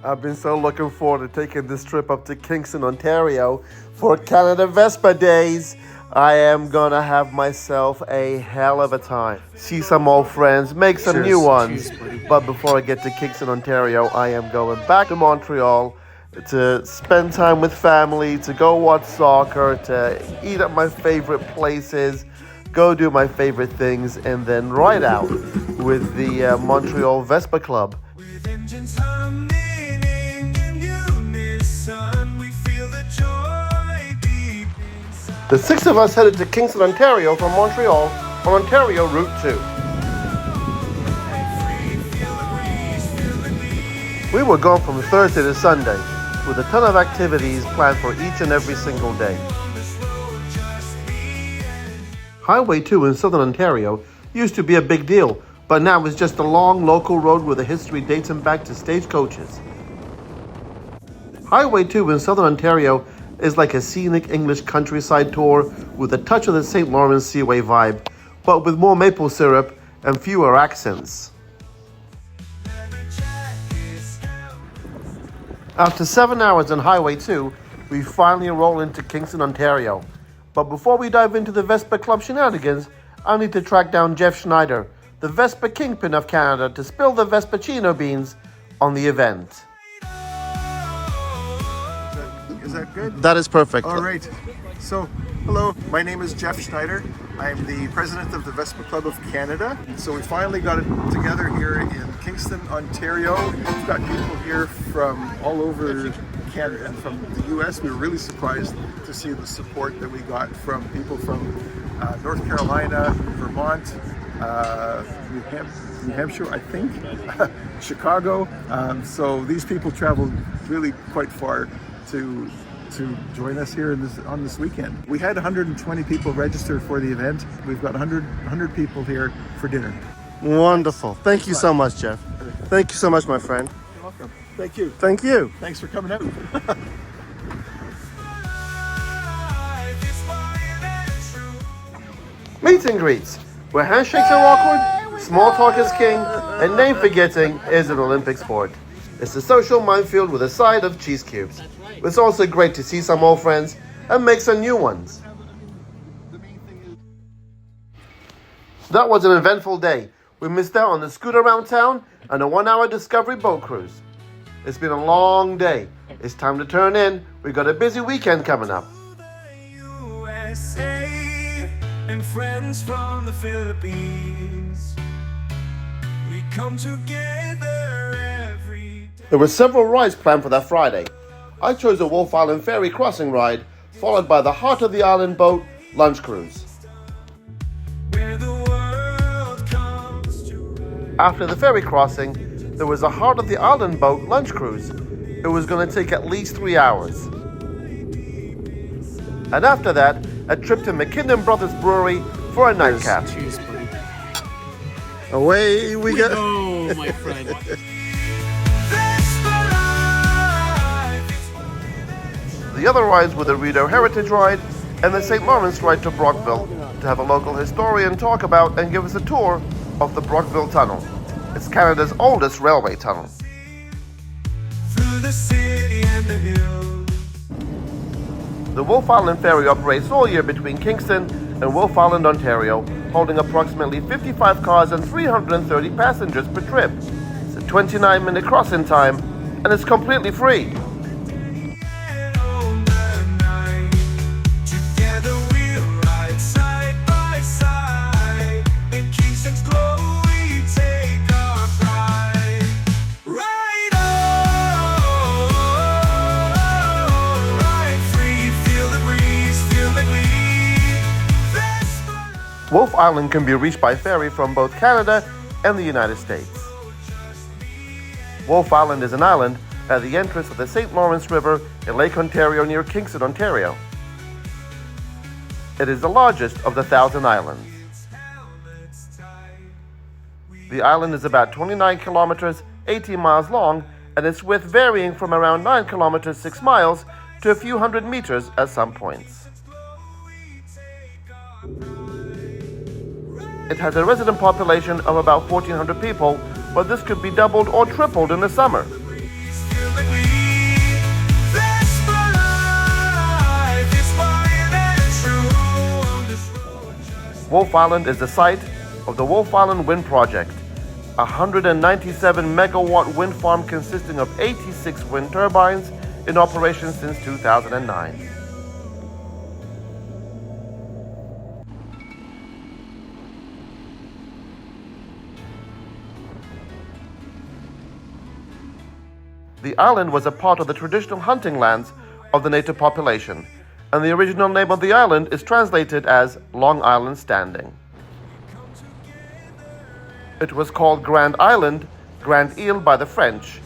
I've been so looking forward to taking this trip up to Kingston, Ontario for Canada Vespa Days. I am gonna have myself a hell of a time. See some old friends, make some new ones. But before I get to Kingston, Ontario, I am going back to Montreal to spend time with family, to go watch soccer, to eat at my favorite places, go do my favorite things, and then ride out with the Montreal Vespa Club. With engines humming in unison, we feel the joy deep inside. The six of us headed to Kingston, Ontario from Montreal on Ontario Route 2. We were gone from Thursday to Sunday, with a ton of activities planned for each and every single day. Highway 2 in Southern Ontario used to be a big deal, but now it's just a long local road with a history dating back to stagecoaches. Highway 2 in Southern Ontario is like a scenic English countryside tour with a touch of the St. Lawrence Seaway vibe, but with more maple syrup and fewer accents. After 7 hours on Highway 2, we finally roll into Kingston, Ontario. But before we dive into the Vespa Club shenanigans, I need to track down Jeff Schneider, the Vespa Kingpin of Canada, to spill the Vespacino beans on the event. Is that good? That is perfect. All right. So, hello, my name is Jeff Schneider. I'm the president of the Vespa Club of Canada. So we finally got it together here in Kingston, Ontario. We've got people here from all over Canada and from the US. We were really surprised to see the support that we got from people from North Carolina, Vermont, New Hampshire, I think, Chicago. So these people traveled really quite far to join us here on this weekend. We had 120 people registered for the event. We've got 100 people here for dinner. Wonderful. Thank you so much, Jeff. Thank you so much, my friend. You're welcome. Thank you. Thank you. Thanks for coming out. Meet and greets, where handshakes are awkward, small talk is king, and name forgetting is an Olympic sport. It's a social minefield with a side of cheese cubes. It's also great to see some old friends and make some new ones. That was an eventful day. We missed out on the scoot around town and a 1-hour discovery boat cruise. It's been a long day. It's time to turn in. We got a busy weekend coming up. USA and friends from the Philippines, we come together every day. There were several rides planned for that Friday. I chose a Wolf Island Ferry crossing ride, followed by the Heart of the Island boat lunch cruise. Where the world comes to ride. After the ferry crossing, there was a Heart of the Island boat lunch cruise. It was going to take at least 3 hours. And after that, a trip to McKinnon Brothers Brewery for a nightcap. Cheers, buddy. Away we go. Oh, my friend. The other rides were the Rideau Heritage Ride and the St. Lawrence Ride to Brockville to have a local historian talk about and give us a tour of the Brockville Tunnel. It's Canada's oldest railway tunnel. Through the city and the hills. The Wolf Island Ferry operates all year between Kingston and Wolf Island, Ontario, holding approximately 55 cars and 330 passengers per trip. It's a 29-minute crossing time, and it's completely free. Together we'll ride side by side. In Kingston's glow we take our pride. Ride on, ride free, feel the breeze, feel the glee. Wolf Island can be reached by ferry from both Canada and the United States. Wolf Island is an island at the entrance of the St. Lawrence River in Lake Ontario near Kingston, Ontario. It is the largest of the Thousand Islands. The island is about 29 kilometers, 18 miles long, and its width varying from around 9 kilometers, 6 miles, to a few hundred meters at some points. It has a resident population of about 1,400 people, but this could be doubled or tripled in the summer. Feel Wolf Island is the site of the Wolf Island Wind Project, a 197 megawatt wind farm consisting of 86 wind turbines in operation since 2009. The island was a part of the traditional hunting lands of the native population, and the original name of the island is translated as Long Island Standing. It was called Grand Island, Grand Ile by the French.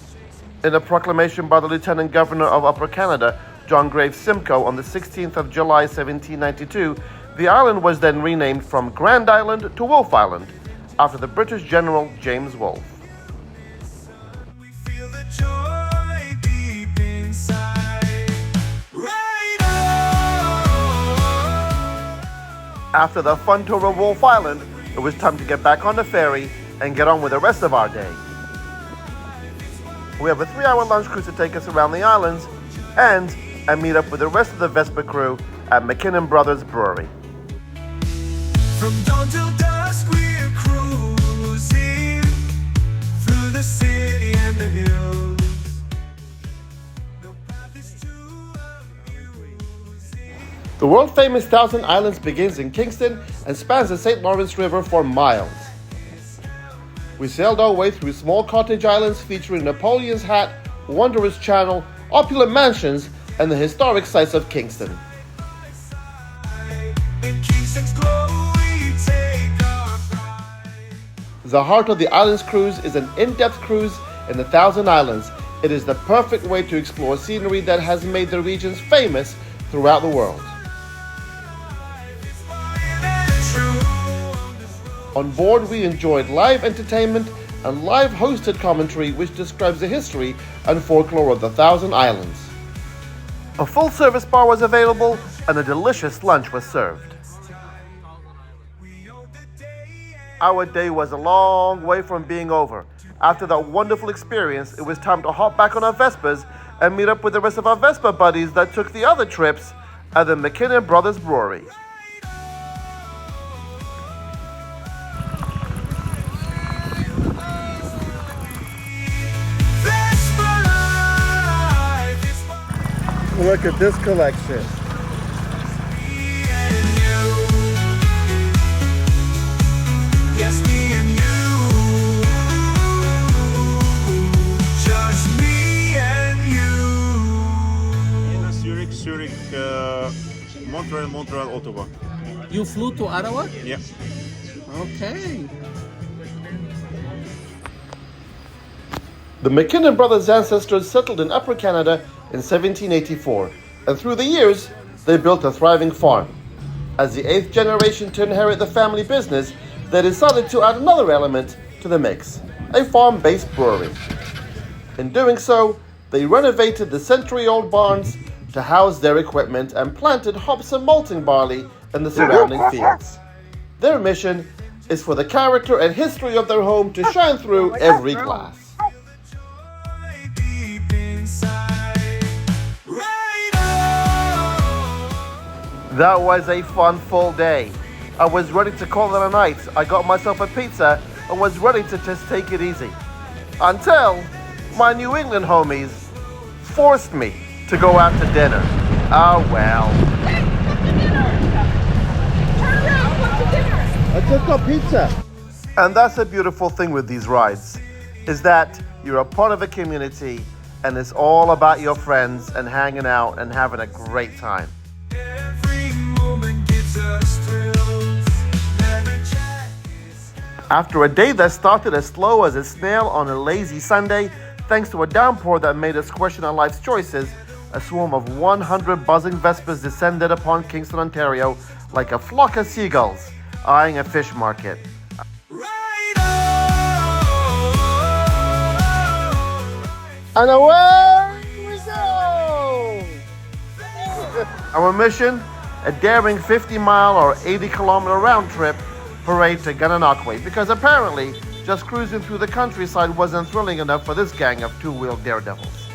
In a proclamation by the Lieutenant Governor of Upper Canada, John Graves Simcoe, on the 16th of July 1792, the island was then renamed from Grand Island to Wolf Island, after the British General James Wolfe. We feel the joy deep inside. Right on. After the fun tour of Wolf Island, it was time to get back on the ferry and get on with the rest of our day. We have a 3-hour lunch cruise to take us around the islands and meet up with the rest of the Vespa crew at McKinnon Brothers Brewery. From dawn till dusk we're cruising through the city and the hills. No path is too amusing. The world-famous Thousand Islands begins in Kingston and spans the St. Lawrence River for miles. We sailed our way through small cottage islands featuring Napoleon's Hat, Wanderer's Channel, opulent mansions, and the historic sights of Kingston. In Kingston's glow we take our pride. The Heart of the Islands cruise is an in-depth cruise in the Thousand Islands. It is the perfect way to explore scenery that has made the regions famous throughout the world. On board, we enjoyed live entertainment and live hosted commentary which describes the history and folklore of the Thousand Islands. A full-service bar was available and a delicious lunch was served. Our day was a long way from being over. After that wonderful experience, it was time to hop back on our Vespas and meet up with the rest of our Vespa buddies that took the other trips at the McKinnon Brothers Brewery. Look at this collection. Me and you. Yes, me and you. Just me and you. In Zurich, Montreal, Ottawa. You flew to Ottawa? Yeah. Okay. The McKinnon brothers' ancestors settled in Upper Canada in 1784, and through the years, they built a thriving farm. As the 8th generation to inherit the family business, they decided to add another element to the mix, a farm-based brewery. In doing so, they renovated the century-old barns to house their equipment and planted hops and malting barley in the surrounding fields. Their mission is for the character and history of their home to shine through every glass. Deep inside. Right on. That was a fun full day. I was ready to call it a night. I got myself a pizza and was ready to just take it easy. Until my New England homies forced me to go out to dinner. Oh well. I took a pizza. And that's a beautiful thing with these rides, is that you're a part of a community and it's all about your friends and hanging out and having a great time. Every moment gives us thrills. Never check. After a day that started as slow as a snail on a lazy Sunday, thanks to a downpour that made us question our life's choices, a swarm of 100 buzzing Vespas descended upon Kingston, Ontario like a flock of seagulls eyeing a fish market. Right on. And away we go! Our mission, a daring 50-mile or 80-kilometer round trip parade to Gananoque, because apparently just cruising through the countryside wasn't thrilling enough for this gang of two-wheeled daredevils.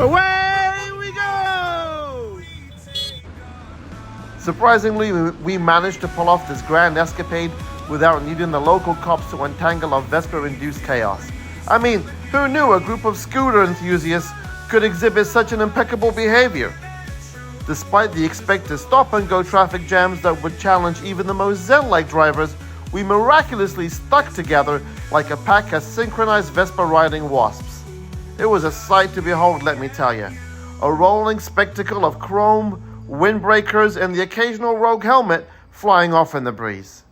Away we go! Surprisingly, we managed to pull off this grand escapade without needing the local cops to untangle our Vespa-induced chaos. I mean, who knew a group of scooter enthusiasts could exhibit such an impeccable behavior? Despite the expected stop-and-go traffic jams that would challenge even the most zen-like drivers, we miraculously stuck together like a pack of synchronized Vespa-riding wasps. It was a sight to behold, let me tell you. A rolling spectacle of chrome, windbreakers, and the occasional rogue helmet flying off in the breeze.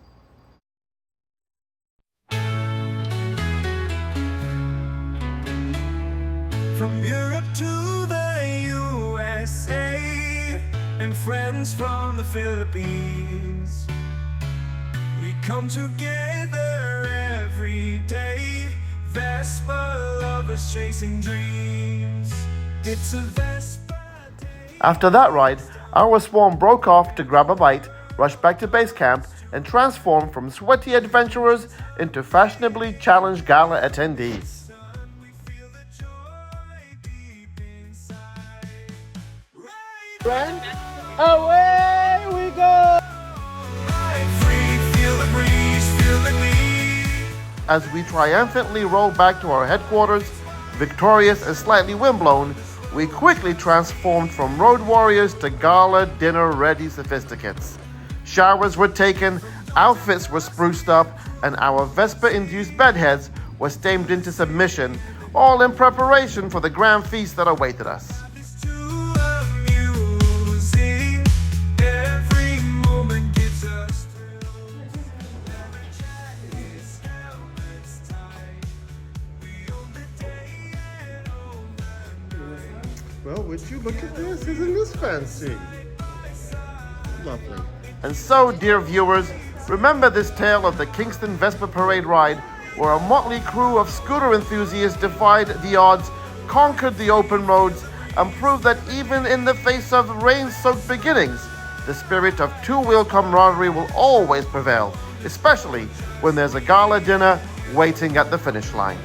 From Europe to the USA, and friends from the Philippines, we come together every day. Vespa lovers chasing dreams. It's a Vespa Day. After that ride, our swarm broke off to grab a bite, rush back to base camp, and transform from sweaty adventurers into fashionably challenged gala attendees. Friend, away we go! As we triumphantly roll back to our headquarters, victorious and slightly windblown, we quickly transformed from road warriors to gala dinner-ready sophisticates. Showers were taken, outfits were spruced up, and our Vespa-induced bedheads were steamed into submission, all in preparation for the grand feast that awaited us. Well, would you look at this? Isn't this fancy? Lovely. And so, dear viewers, remember this tale of the Kingston Vespa Parade ride, where a motley crew of scooter enthusiasts defied the odds, conquered the open roads, and proved that even in the face of rain-soaked beginnings, the spirit of two-wheel camaraderie will always prevail, especially when there's a gala dinner waiting at the finish line.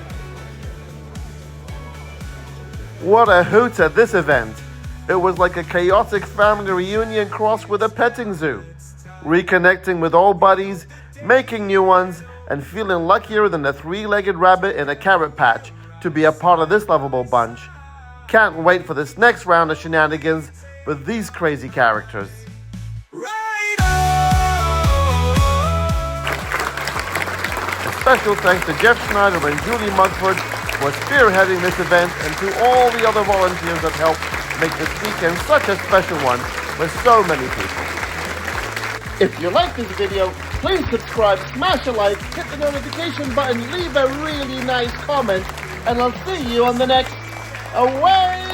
What a hoot at this event! It was like a chaotic family reunion crossed with a petting zoo. Reconnecting with old buddies, making new ones, and feeling luckier than a three-legged rabbit in a carrot patch to be a part of this lovable bunch. Can't wait for this next round of shenanigans with these crazy characters. A special thanks to Jeff Schneider and Julie Mugford for spearheading this event, and to all the other volunteers that helped make this weekend such a special one for so many people. If you like this video, please subscribe, smash a like, hit the notification button, leave a really nice comment, and I'll see you on the next Away